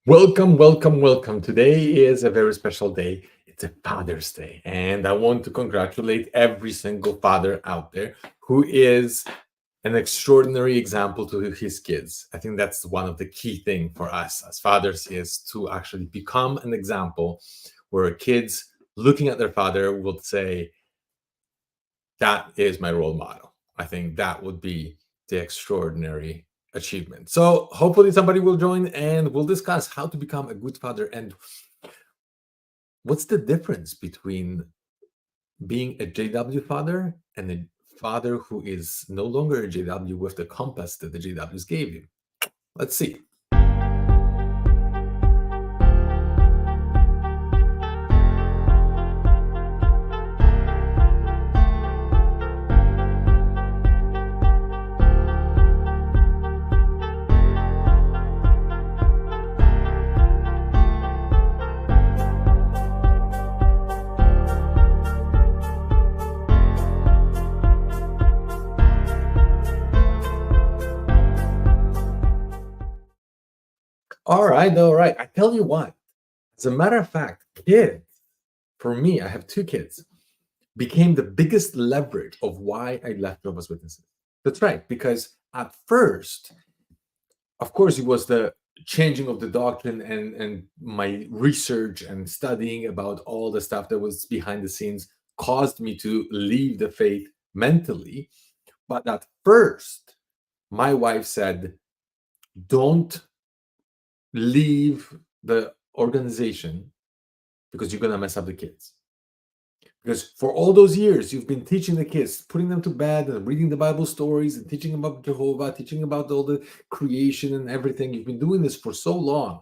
Welcome, welcome, welcome. Today is a very special day. It's a Father's Day. And I want to congratulate every single father out there who is an extraordinary example to his kids. I think that's one of the key thing for us as fathers is to actually become an example where kids looking at their father will say, that is my role model. I think that would be the extraordinary achievement. So hopefully somebody will join and we'll discuss how to become a good father and what's the difference between being a JW father and a father who is no longer a JW with the compass that the JWs gave you. Let's see. All right, all right. I tell you what, as a matter of fact, kids, for me, I have two kids, became the biggest leverage of why I left Jehovah's Witnesses. That's right, because at first, of course, it was the changing of the doctrine and my research and studying about all the stuff that was behind the scenes caused me to leave the faith mentally. But at first, my wife said, don't leave the organization because you're going to mess up the kids. Because for all those years, you've been teaching the kids, putting them to bed and reading the Bible stories and teaching about Jehovah, teaching about all the creation and everything. You've been doing this for so long.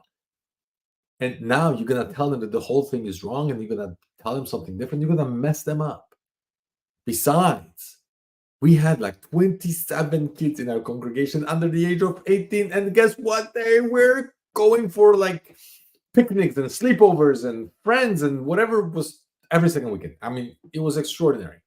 And now you're going to tell them that the whole thing is wrong and you're going to tell them something different. You're going to mess them up. Besides, we had like 27 kids in our congregation under the age of 18. And guess what? They were going for like picnics and sleepovers and friends and whatever was every second weekend. I mean, it was extraordinary.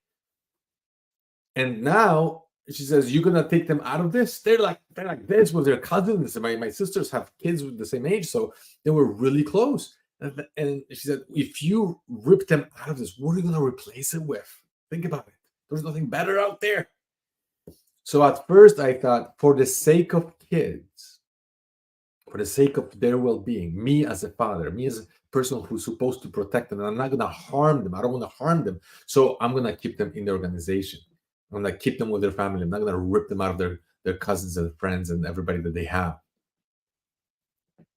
And now she says, you're gonna take them out of this? They're like this with their cousins. My sisters have kids with the same age, so they were really close. And she said, if you rip them out of this, what are you gonna replace it with? Think about it. There's nothing better out there. So at first I thought, for the sake of kids, for the sake of their well-being, me as a father, me as a person who's supposed to protect them, and I'm not going to harm them. I don't want to harm them. So I'm going to keep them in the organization. I'm going to keep them with their family. I'm not going to rip them out of their cousins and friends and everybody that they have.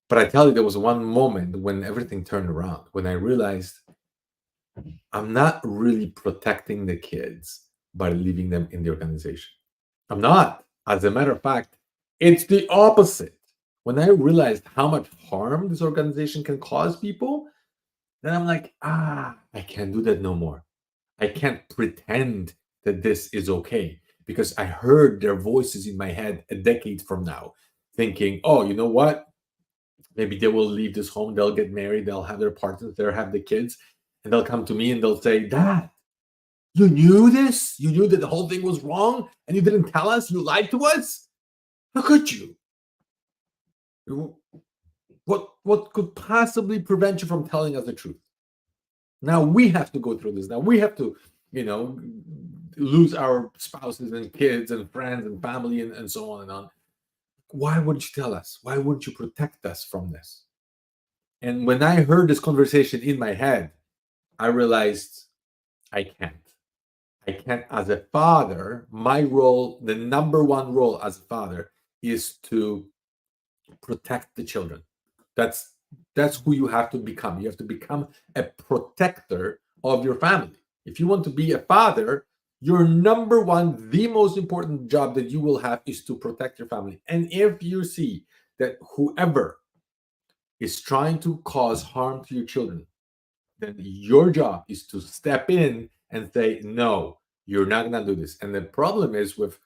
But I tell you, there was one moment when everything turned around, when I realized I'm not really protecting the kids by leaving them in the organization. I'm not. As a matter of fact, it's the opposite. When I realized how much harm this organization can cause people, then I'm like, I can't do that no more. I can't pretend that this is okay because I heard their voices in my head a decade from now, thinking, oh, you know what? Maybe they will leave this home, they'll get married, they'll have their partners, they'll have the kids, and they'll come to me and they'll say, Dad, you knew this? You knew that the whole thing was wrong and you didn't tell us? You lied to us? How could you? What could possibly prevent you from telling us the truth? Now we have to go through this. Now we have to, lose our spouses and kids and friends and family and so on and on. Why wouldn't you tell us? Why wouldn't you protect us from this? And when I heard this conversation in my head, I realized I can't. I can't, as a father, my role, the number one role as a father is to protect the children. That's who you have to become. You have to become a protector of your family. If you want to be a father, your number one, the most important job that you will have is to protect your family. And if you see that whoever is trying to cause harm to your children, then your job is to step in and say, no, you're not going to do this. And the problem is with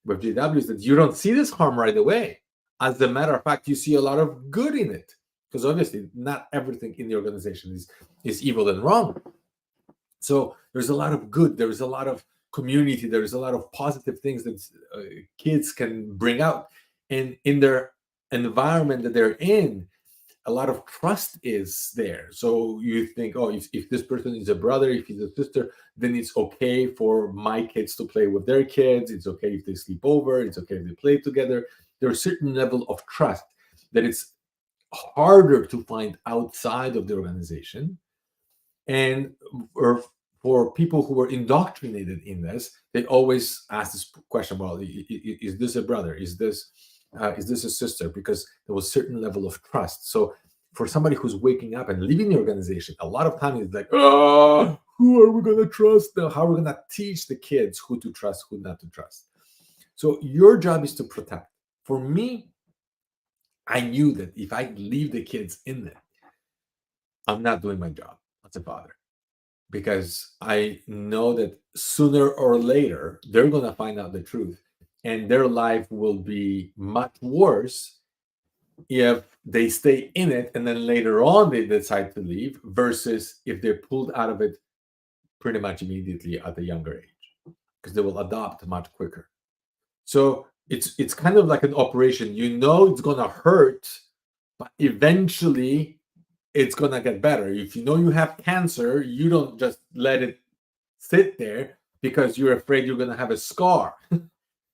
GW is that you don't see this harm right away. As a matter of fact, you see a lot of good in it, because obviously not everything in the organization is evil and wrong. So there's a lot of good. There's a lot of community. There's a lot of positive things that kids can bring out. And in their environment that they're in, a lot of trust is there. So you think, oh, if this person is a brother, if he's a sister, then it's okay for my kids to play with their kids. It's okay if they sleep over. It's okay if they play together. There's a certain level of trust that it's harder to find outside of the organization. And or for people who were indoctrinated in this, they always ask this question: well, is this a brother? Is this a sister? Because there was a certain level of trust. So for somebody who's waking up and leaving the organization, a lot of times it's like, oh, who are we going to trust now? How are we going to teach the kids who to trust, who not to trust? So your job is to protect. For me, I knew that if I leave the kids in there, I'm not doing my job as a father, because I know that sooner or later they're going to find out the truth, and their life will be much worse if they stay in it and then later on they decide to leave, versus if they're pulled out of it pretty much immediately at a younger age, because they will adopt much quicker. So it's kind of like an operation. You know it's going to hurt, but eventually it's going to get better. If you know you have cancer, you don't just let it sit there because you're afraid you're going to have a scar.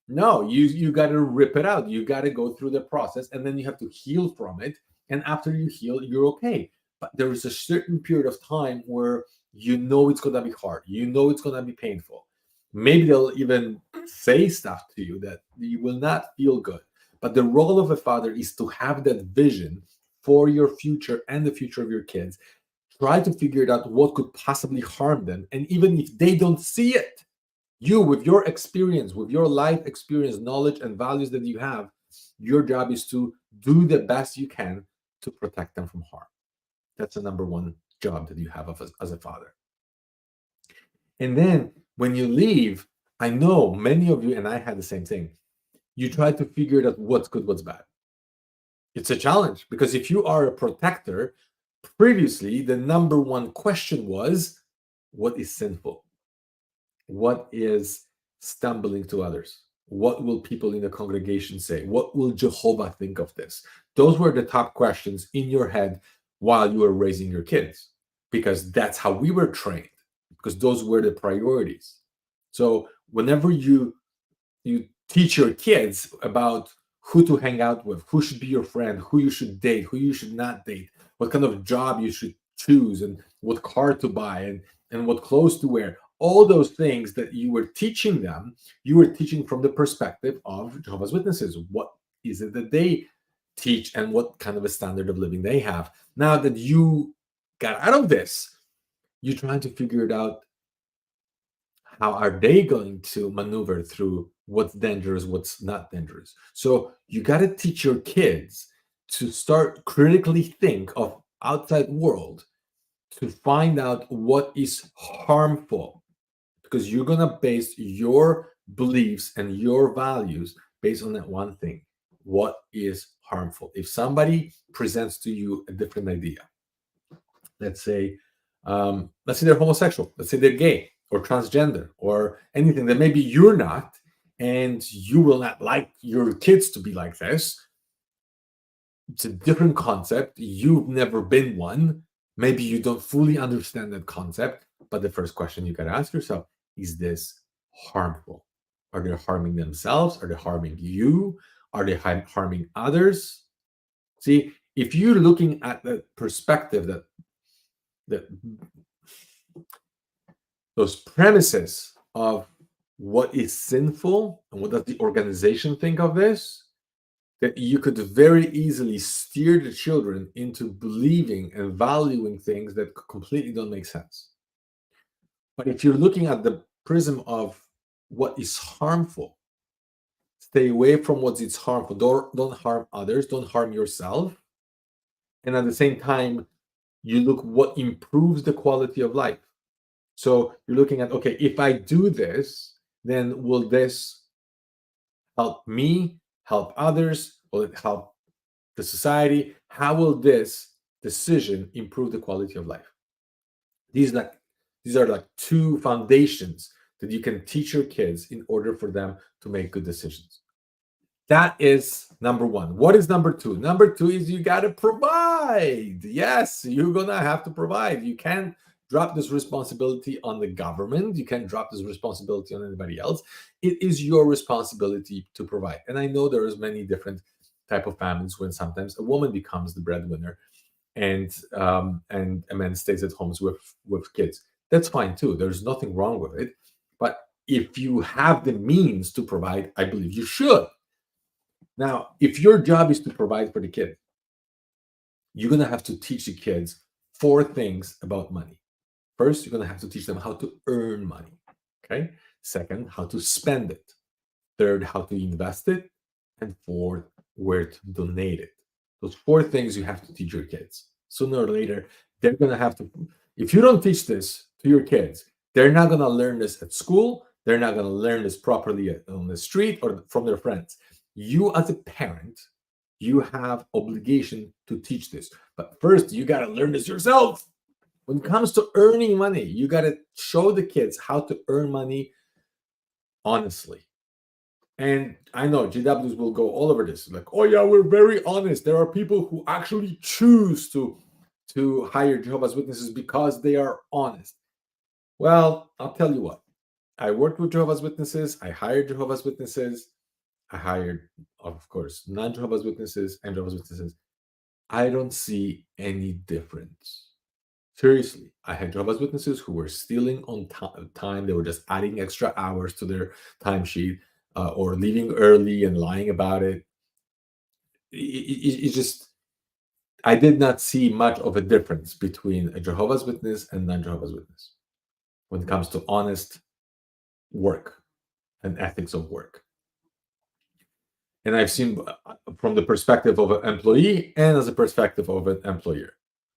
No, you got to rip it out. You got to go through the process, and then you have to heal from it. And after you heal, you're okay. But there is a certain period of time where you know it's going to be hard. You know it's going to be painful. Maybe they'll even say stuff to you that you will not feel good. But the role of a father is to have that vision for your future and the future of your kids. Try to figure it out what could possibly harm them. And even if they don't see it, you, with your experience, with your life experience, knowledge, and values that you have, your job is to do the best you can to protect them from harm. That's the number one job that you have as a father. And then when you leave, I know many of you, and I had the same thing, you try to figure out what's good, what's bad. It's a challenge, because if you are a protector, previously the number one question was, what is sinful? What is stumbling to others? What will people in the congregation say? What will Jehovah think of this? Those were the top questions in your head while you were raising your kids, because that's how we were trained, because those were the priorities. So whenever you teach your kids about who to hang out with, who should be your friend, who you should date, who you should not date, what kind of job you should choose, and what car to buy, and what clothes to wear, all those things that you were teaching them, you were teaching from the perspective of Jehovah's Witnesses. What is it that they teach, and what kind of a standard of living they have? Now that you got out of this, you're trying to figure it out. How are they going to maneuver through what's dangerous, what's not dangerous? So you got to teach your kids to start critically think of outside world, to find out what is harmful, because you're going to base your beliefs and your values based on that one thing. What is harmful? If somebody presents to you a different idea, let's say they're homosexual, let's say they're gay or transgender or anything that maybe you're not, and you will not like your kids to be like this. It's a different concept. You've never been one. Maybe you don't fully understand that concept. But the first question you got to ask yourself, is this harmful? Are they harming themselves? Are they harming you? Are they harming others? See, if you're looking at the perspective that those premises of what is sinful and what does the organization think of this, that you could very easily steer the children into believing and valuing things that completely don't make sense. But if you're looking at the prism of what is harmful, stay away from what is harmful. Don't harm others, don't harm yourself. And at the same time, you look what improves the quality of life. So you're looking at, okay, if I do this, then will this help me, help others? Will it help the society? How will this decision improve the quality of life? These are like two foundations that you can teach your kids in order for them to make good decisions. That is number one. What is number two? Number two is you got to provide. Yes, you're going to have to provide. You can't drop this responsibility on the government. You can't drop this responsibility on anybody else. It is your responsibility to provide. And I know there is many different type of families when sometimes a woman becomes the breadwinner and a man stays at homes with kids. That's fine too. There's nothing wrong with it. But if you have the means to provide, I believe you should. Now, if your job is to provide for the kid, you're going to have to teach the kids four things about money. First, you're going to have to teach them how to earn money. Okay. Second, how to spend it. Third, how to invest it. And fourth, where to donate it. Those four things you have to teach your kids. Sooner or later, they're going to have to, if you don't teach this to your kids, they're not going to learn this at school. They're not going to learn this properly on the street or from their friends. You as a parent, you have obligation to teach this. But first, you got to learn this yourself. When it comes to earning money, you got to show the kids how to earn money honestly. And I know GWs will go all over this, like, oh yeah, we're very honest. There are people who actually choose to hire Jehovah's Witnesses because they are honest. Well, I'll tell you what. I worked with Jehovah's Witnesses. I hired Jehovah's Witnesses. I hired, of course, non-Jehovah's Witnesses and Jehovah's Witnesses. I don't see any difference. Seriously, I had Jehovah's Witnesses who were stealing on time. They were just adding extra hours to their timesheet or leaving early and lying about it. It just, I did not see much of a difference between a Jehovah's Witness and non-Jehovah's Witness when it comes to honest work and ethics of work. And I've seen from the perspective of an employee and as a perspective of an employer.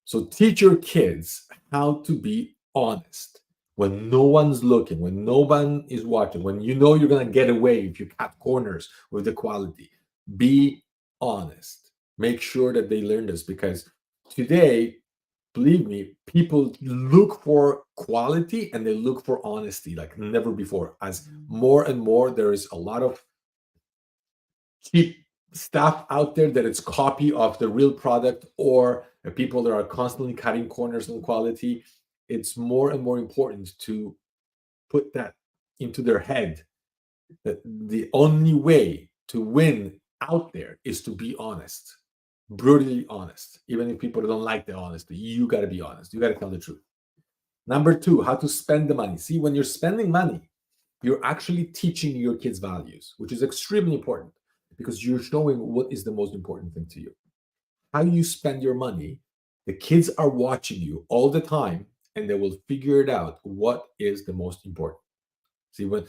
So teach your kids how to be honest when no one's looking, when no one is watching, when you know you're going to get away if you cut corners with the quality. Be honest. Make sure that they learn this, because today, believe me, people look for quality and they look for honesty like never before. As more and more, there is a lot of cheap stuff out there that it's copy of the real product, or people that are constantly cutting corners on quality. It's more and more important to put that into their head that the only way to win out there is to be honest, brutally honest. Even if people don't like the honesty, you got to be honest. You got to tell the truth. Number two, how to spend the money. See, when you're spending money, you're actually teaching your kids values, which is extremely important, because you're showing what is the most important thing to you. How you spend your money, the kids are watching you all the time, and they will figure it out what is the most important. See, when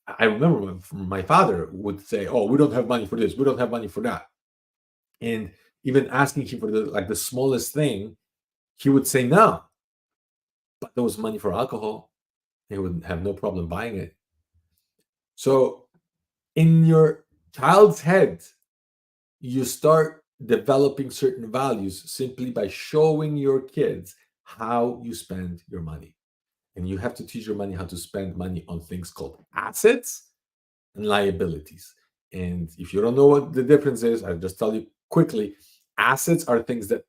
I remember when my father would say, "Oh, we don't have money for this, we don't have money for that," and even asking him for the smallest thing, he would say no. But there was money for alcohol; he would have no problem buying it. So, in your child's head, you start developing certain values simply by showing your kids how you spend your money. And you have to teach your money how to spend money on things called assets and liabilities. And if you don't know what the difference is, I'll just tell you quickly. Assets are things that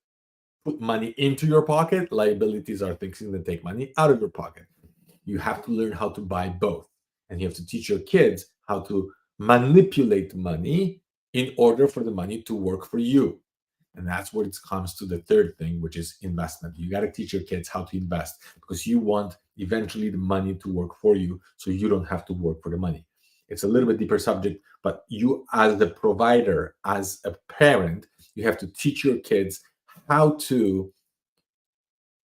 put money into your pocket. Liabilities are things that take money out of your pocket. You have to learn how to buy both. And you have to teach your kids how to manipulate money in order for the money to work for you. And that's where it comes to the third thing, which is investment. You got to teach your kids how to invest, because you want eventually the money to work for you so you don't have to work for the money. It's a little bit deeper subject, but you as the provider, as a parent, you have to teach your kids how to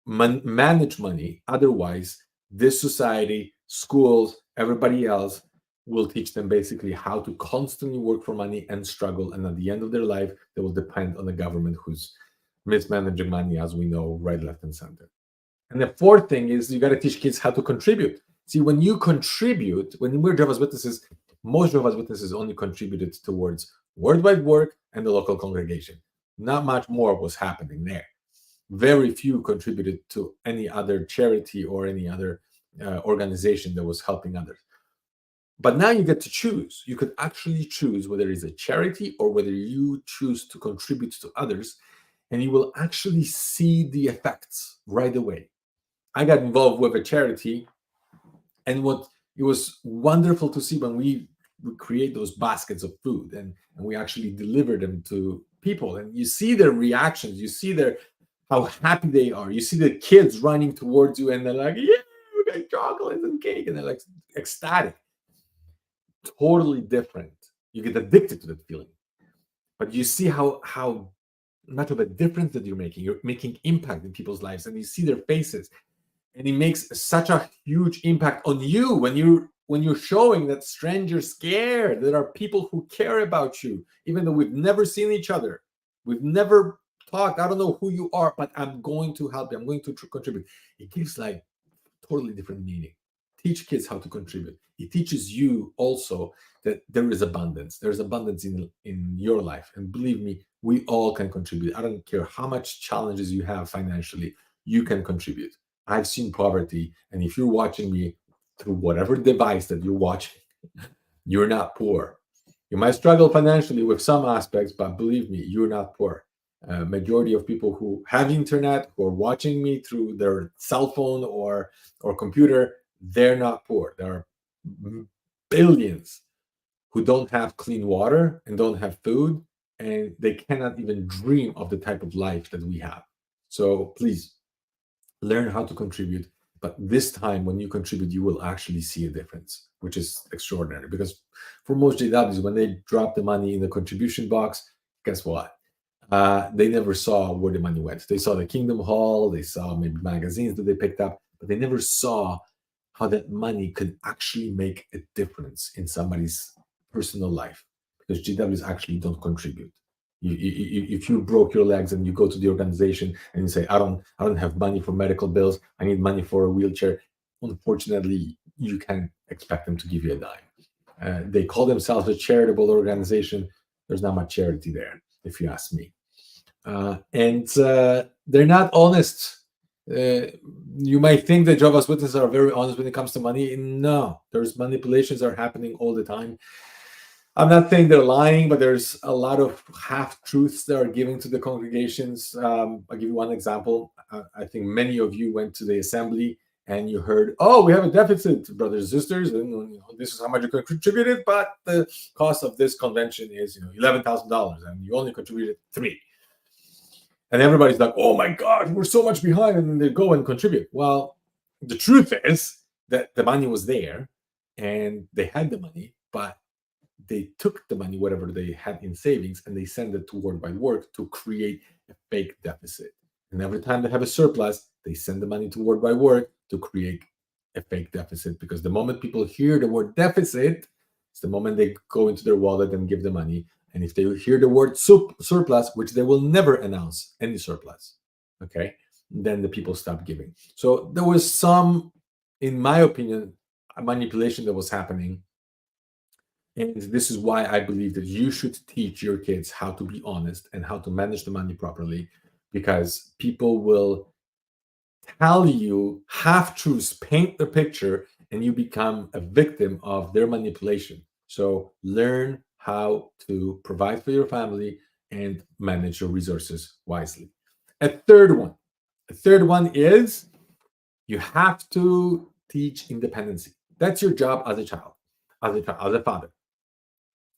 manage money. Otherwise, this society, schools, everybody else will teach them basically how to constantly work for money and struggle. And at the end of their life, they will depend on the government who's mismanaging money, as we know, right, left, and center. And the fourth thing is you got to teach kids how to contribute. See, when you contribute, when we're Jehovah's Witnesses, most Jehovah's Witnesses only contributed towards worldwide work and the local congregation. Not much more was happening there. Very few contributed to any other charity or any other organization that was helping others. But now you get to choose. You could actually choose whether it's a charity or whether you choose to contribute to others, and you will actually see the effects right away. I got involved with a charity, and what it was wonderful to see when we create those baskets of food, and we actually deliver them to people, and you see their reactions, you see their how happy they are, you see the kids running towards you, and they're like, yeah, we got chocolates and cake, and they're like ecstatic. Totally different. You get addicted to that feeling, but you see how much of a difference that you're making. You're making impact in people's lives, and you see their faces, and it makes such a huge impact on you when you're showing that strangers care. There are people who care about you, even though we've never seen each other, we've never talked. I don't know who you are, but I'm going to help you. I'm going to contribute. It gives like totally different meaning. Teach kids how to contribute. It teaches you also that there is abundance. There's abundance in your life, and believe me, we all can contribute. I don't care how much challenges you have financially, you can contribute. I've seen poverty, and if you're watching me through whatever device that you're watching, you're not poor. You might struggle financially with some aspects, but believe me, you're not poor. Majority of people who have internet, who are watching me through their cell phone or computer, they're not poor. There are billions who don't have clean water and don't have food, and they cannot even dream of the type of life that we have. So please learn how to contribute. But this time, when you contribute, you will actually see a difference, which is extraordinary. Because for most JWs, when they drop the money in the contribution box, guess what? They never saw where the money went. They saw the Kingdom Hall, they saw maybe magazines that they picked up, but they never saw how that money could actually make a difference in somebody's personal life, because GWs actually don't contribute. If you broke your legs and you go to the organization and you say, I don't have money for medical bills, I need money for a wheelchair, unfortunately, you can't expect them to give you a dime. They call themselves a charitable organization. There's not much charity there, if you ask me. And they're not honest. You might think that Jehovah's Witnesses are very honest when it comes to money. No, there's manipulations are happening all the time. I'm not saying they're lying, but there's a lot of half truths that are given to the congregations. I'll give you one example. I think many of you went to the assembly and you heard, "Oh, we have a deficit, brothers and sisters, and this is how much you contributed, but the cost of this convention is $11,000, and you only contributed $3,000." And everybody's like, "Oh my God, we're so much behind," and then they go and contribute. Well, the truth is that the money was there, and they had the money, but they took the money, whatever they had in savings, and they send it to World Wide Work to create a fake deficit. And every time they have a surplus, they send the money to World Wide Work to create a fake deficit. Because the moment people hear the word deficit, it's the moment they go into their wallet and give the money. And if they hear the word surplus, which they will never announce any surplus, okay, then the people stop giving. So there was some, in my opinion, a manipulation that was happening. And this is why I believe that you should teach your kids how to be honest and how to manage the money properly, because people will tell you half truths, paint the picture, and you become a victim of their manipulation. So learn how to provide for your family and manage your resources wisely. A third one is you have to teach independency. That's your job as a child, as a father.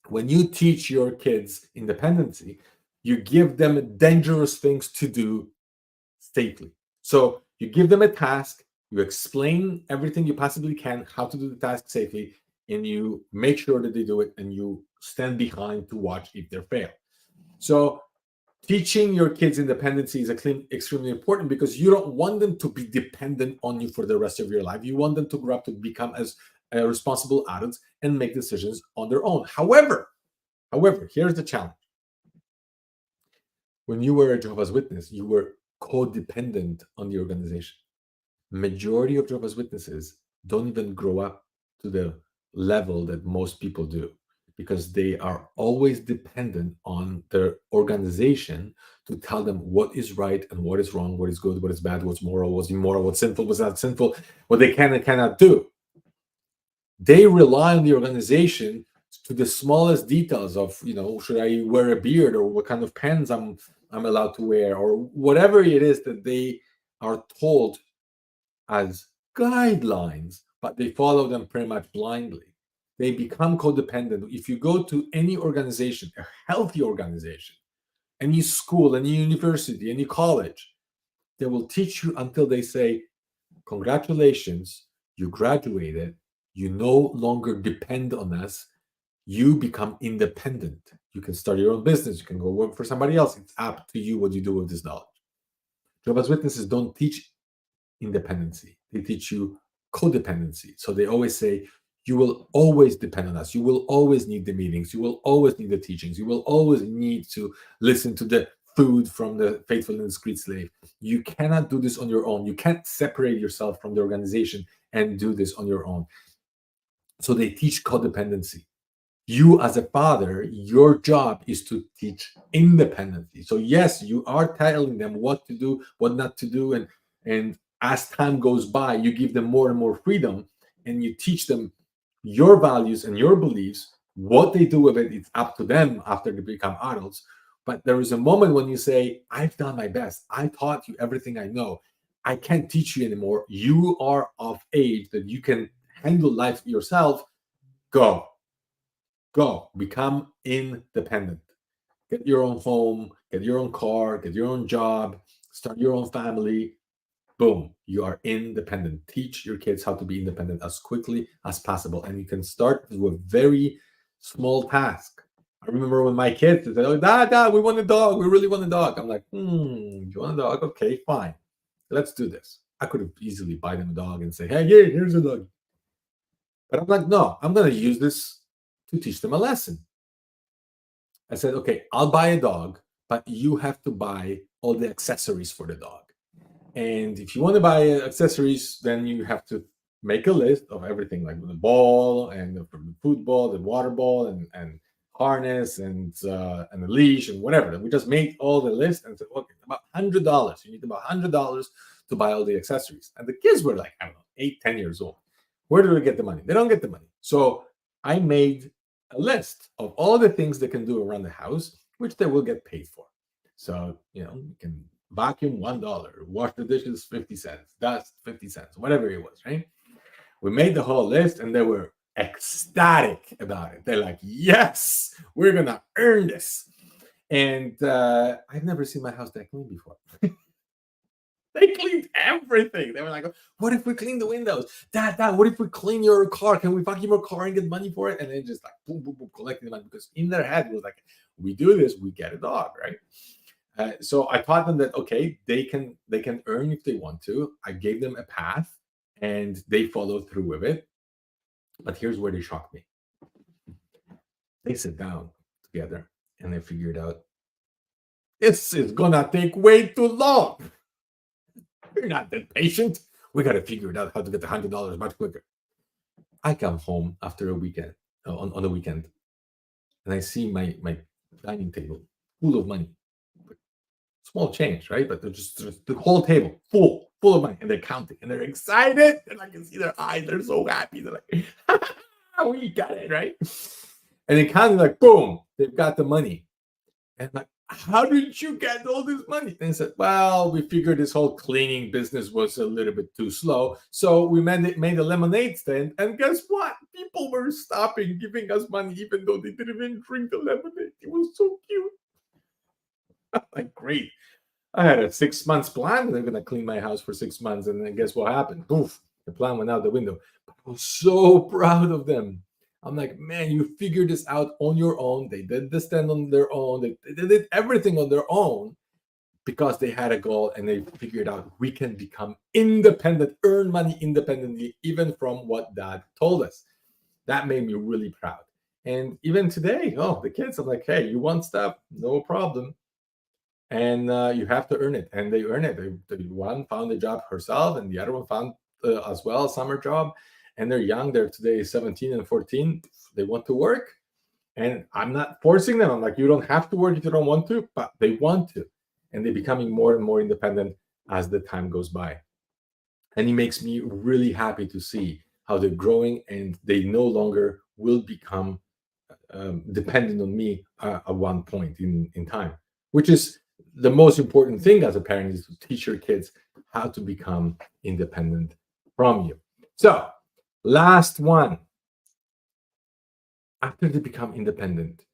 When you teach your kids independency, you give them dangerous things to do safely. So you give them a task, you explain everything you possibly can, how to do the task safely, and you make sure that they do it, and you stand behind to watch if they fail. So teaching your kids independency is extremely important, because you don't want them to be dependent on you for the rest of your life. You want them to grow up to become as responsible adults and make decisions on their own. However, here's the challenge. When you were a Jehovah's Witness, you were codependent on the organization. Majority of Jehovah's Witnesses don't even grow up to the level that most people do, because they are always dependent on their organization to tell them what is right and what is wrong, what is good, what is bad, what's moral, what's immoral, what's sinful, what's not sinful, what they can and cannot do. They rely on the organization to the smallest details of, should I wear a beard, or what kind of pens I'm allowed to wear, or whatever it is that they are told as guidelines, but they follow them pretty much blindly. They become codependent. If you go to any organization, a healthy organization, any school, any university, any college, they will teach you until they say, congratulations, you graduated, you no longer depend on us, you become independent. You can start your own business, you can go work for somebody else. It's up to you what you do with this knowledge. Jehovah's Witnesses don't teach independency, they teach you codependency. So they always say, you will always depend on us. You will always need the meetings. You will always need the teachings. You will always need to listen to the food from the faithful and discreet slave. You cannot do this on your own. You can't separate yourself from the organization and do this on your own. So they teach codependency. You, as a father, your job is to teach independency. So yes, you are telling them what to do, what not to do, and as time goes by, you give them more and more freedom, and you teach them your values and your beliefs. What they do with it, it's up to them after they become adults. But there is a moment when you say, I've done my best. I taught you everything I know. I can't teach you anymore. You are of age that you can handle life yourself. Go. Become independent. Get your own home, get your own car, get your own job, start your own family. Boom, you are independent. Teach your kids how to be independent as quickly as possible. And you can start with a very small task. I remember when my kids said, oh, Dad, we want a dog. We really want a dog. I'm like, you want a dog? Okay, fine. Let's do this. I could have easily buy them a dog and say, hey, yeah, here's a dog. But I'm like, no, I'm going to use this to teach them a lesson. I said, okay, I'll buy a dog, but you have to buy all the accessories for the dog. And if you want to buy accessories, then you have to make a list of everything, like the ball and the food ball, the water ball, and harness and the leash and whatever. And we just made all the list and said, okay, about $100. You need about $100 to buy all the accessories. And the kids were like, I don't know, 8, 10 years old. Where do we get the money? They don't get the money. So I made a list of all the things they can do around the house, which they will get paid for. So, you can vacuum $1, wash the dishes 50 cents, dust 50 cents, whatever it was, right? We made the whole list and they were ecstatic about it. They're like, yes, we're going to earn this. And I've never seen my house that clean before. They cleaned everything. They were like, what if we clean the windows? Dad, what if we clean your car? Can we vacuum your car and get money for it? And then just like, boom, boom, boom, collecting the money. Because in their head, it was like, we do this, we get a dog, right? So I taught them that, okay, they can earn if they want to. I gave them a path and they followed through with it. But here's where they shocked me. They sit down together and they figured out, this is going to take way too long. We're not that patient. We got to figure it out how to get the $100 much quicker. I come home after a weekend, on the weekend, and I see my dining table full of money. Small change, right? But they're just the whole table full of money, and they're counting, and they're excited, and I can see their eyes. They're so happy. They're like, we got it, right? And they counting like, boom, they've got the money. And I'm like, how did you get all this money? And they said, well, we figured this whole cleaning business was a little bit too slow. So we made a lemonade stand. And guess what? People were stopping giving us money, even though they didn't even drink the lemonade. It was so cute. Like, great. I had a 6 months plan. They're going to clean my house for 6 months. And then guess what happened? Poof, the plan went out the window. But I was so proud of them. I'm like, man, you figured this out on your own. They did the stand on their own. They did everything on their own because they had a goal and they figured out we can become independent, earn money independently, even from what dad told us. That made me really proud. And even today, the kids, I'm like, hey, you want stuff? No problem. And you have to earn it. And they earn it. The one found a job herself and the other one found as well a summer job. And they're young. They're today 17 and 14. They want to work. And I'm not forcing them. I'm like, you don't have to work if you don't want to, but they want to. And they're becoming more and more independent as the time goes by. And it makes me really happy to see how they're growing, and they no longer will become dependent on me at one point in time, which is the most important thing as a parent, is to teach your kids how to become independent from you. So, last one, after they become independent,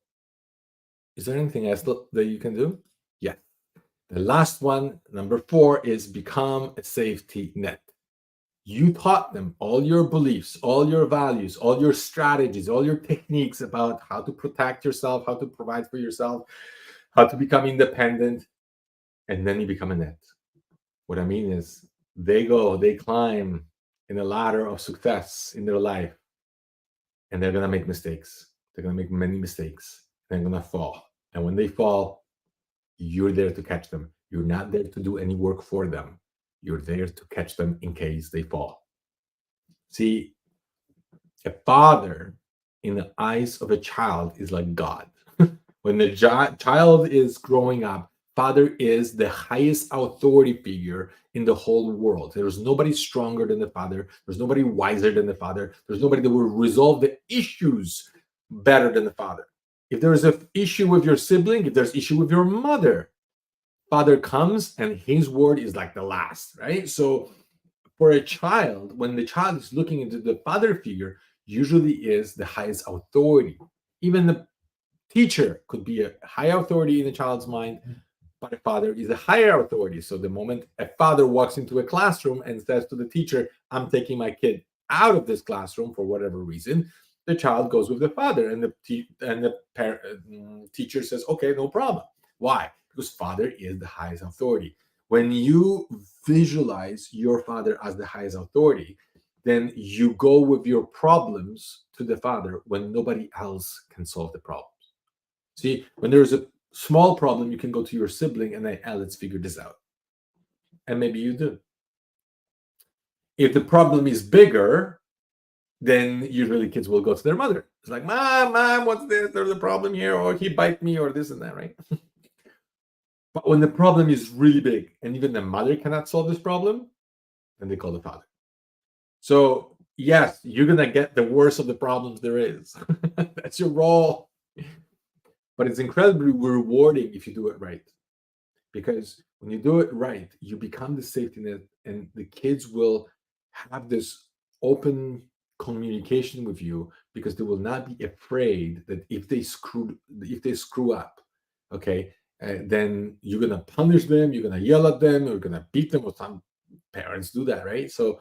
is there anything else that you can do? Yeah. The last one, number 4, is become a safety net. You taught them all your beliefs, all your values, all your strategies, all your techniques about how to protect yourself, how to provide for yourself, how to become independent, and then you become a net. What I mean is, they climb in a ladder of success in their life, and they're going to make mistakes. They're going to make many mistakes. They're going to fall. And when they fall, you're there to catch them. You're not there to do any work for them. You're there to catch them in case they fall. See, a father in the eyes of a child is like God. When the child is growing up, father is the highest authority figure in the whole world. There's nobody stronger than the father. There's nobody wiser than the father. There's nobody that will resolve the issues better than the father. If there is an issue with your sibling, if there's issue with your mother, father comes and his word is like the last, right? So for a child, when the child is looking into the father figure, usually is the highest authority. Even the teacher could be a high authority in a child's mind, but a father is a higher authority. So the moment a father walks into a classroom and says to the teacher, I'm taking my kid out of this classroom for whatever reason, the child goes with the father, and the teacher says, okay, no problem. Why? Because father is the highest authority. When you visualize your father as the highest authority, then you go with your problems to the father when nobody else can solve the problems. See, when there's a small problem, you can go to your sibling and say, let's figure this out. And maybe you do. If the problem is bigger, then usually kids will go to their mother. It's like, mom, what's this? There's a problem here, or he bite me, or this and that, right? But when the problem is really big and even the mother cannot solve this problem, then they call the father. So yes, you're gonna get the worst of the problems there is. That's your role. But it's incredibly rewarding if you do it right. Because when you do it right, you become the safety net, and the kids will have this open communication with you, because they will not be afraid that if they screw up, okay, then you're gonna punish them, you're gonna yell at them, you're gonna beat them, or some parents do that, right? So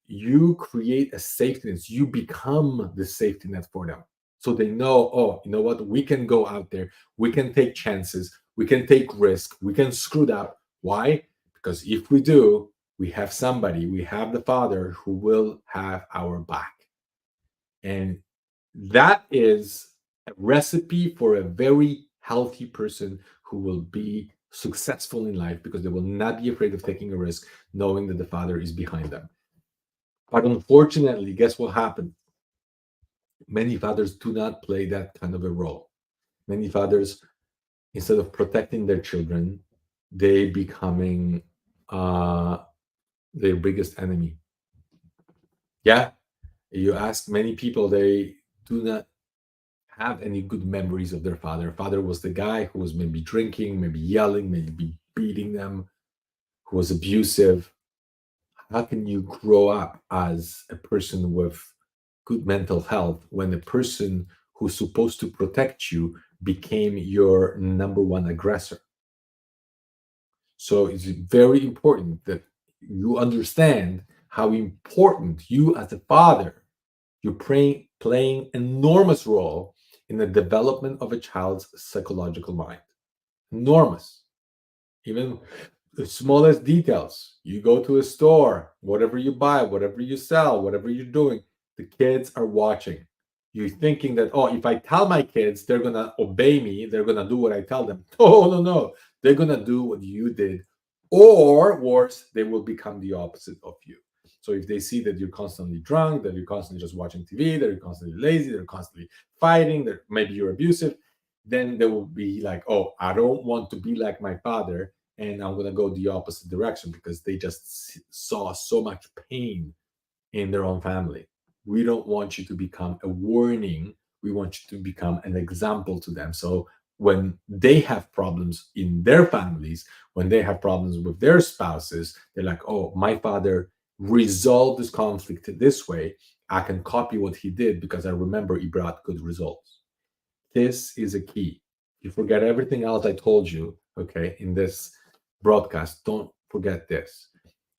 you create a safety net. You become the safety net for them. So they know, oh, you know what? We can go out there. We can take chances. We can take risk. We can screw it up. Why? Because if we do, we have somebody, we have the father who will have our back. And that is a recipe for a very healthy person who will be successful in life, because they will not be afraid of taking a risk, knowing that the father is behind them. But unfortunately, guess what happened? Many fathers do not play that kind of a role. Many fathers, instead of protecting their children, they becoming uh, their biggest enemy. Yeah, you ask many people, they do not have any good memories of their father. Father was the guy who was maybe drinking, maybe yelling, maybe beating them, who was abusive. How can you grow up as a person with good mental health when the person who's supposed to protect you became your number one aggressor? So it's very important that you understand how important you as a father, you're playing enormous role in the development of a child's psychological mind. Enormous. Even the smallest details. You go to a store, whatever you buy, whatever you sell, whatever you're doing, the kids are watching. You're thinking that, oh, if I tell my kids, they're going to obey me, they're going to do what I tell them. Oh, no, no. They're going to do what you did. Or worse, they will become the opposite of you. So if they see that you're constantly drunk, that you're constantly just watching TV, that you're constantly lazy, that you're constantly fighting, that maybe you're abusive, then they will be like, oh, I don't want to be like my father, and I'm going to go the opposite direction, because they just saw so much pain in their own family. We don't want you to become a warning. We want you to become an example to them. So when they have problems in their families, when they have problems with their spouses, they're like, oh, my father resolved this conflict this way. I can copy what he did because I remember he brought good results. This is a key. You forget everything else I told you, okay, in this broadcast. Don't forget this.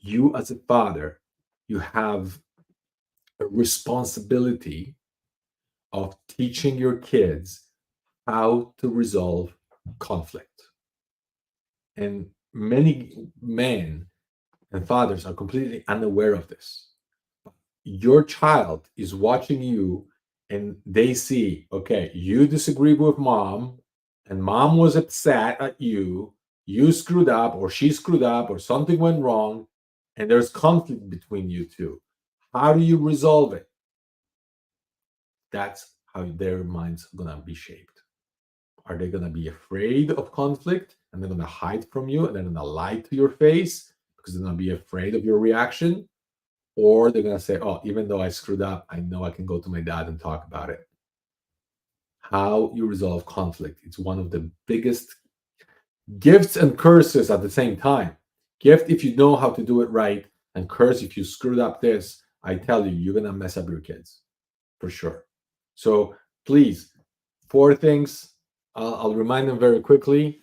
You, as a father, you have a responsibility of teaching your kids how to resolve conflict. And many men and fathers are completely unaware of this. Your child is watching you and they see, okay, you disagree with mom, and mom was upset at you, you screwed up, or she screwed up, or something went wrong, and there's conflict between you two. How do you resolve it? That's how their minds are gonna be shaped. Are they gonna be afraid of conflict and they're gonna hide from you and they're gonna lie to your face because they're gonna be afraid of your reaction? Or they're gonna say, oh, even though I screwed up, I know I can go to my dad and talk about it. How you resolve conflict. It's one of the biggest gifts and curses at the same time. Gift if you know how to do it right, and curse if you screwed up this. I tell you, you're gonna mess up your kids for sure. So please, four things. I'll remind them very quickly.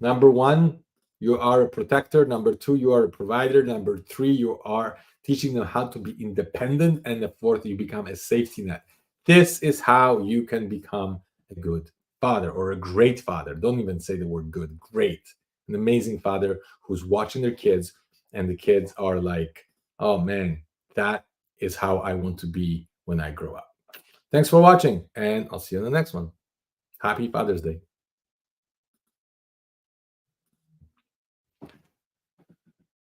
Number one, you are a protector. Number two, you are a provider. Number three, you are teaching them how to be independent. And the fourth, you become a safety net. This is how you can become a good father or a great father. Don't even say the word good, great. An amazing father who's watching their kids, and the kids are like, oh man, that is how I want to be when I grow up. Thanks for watching, and I'll see you in the next one. Happy Father's Day.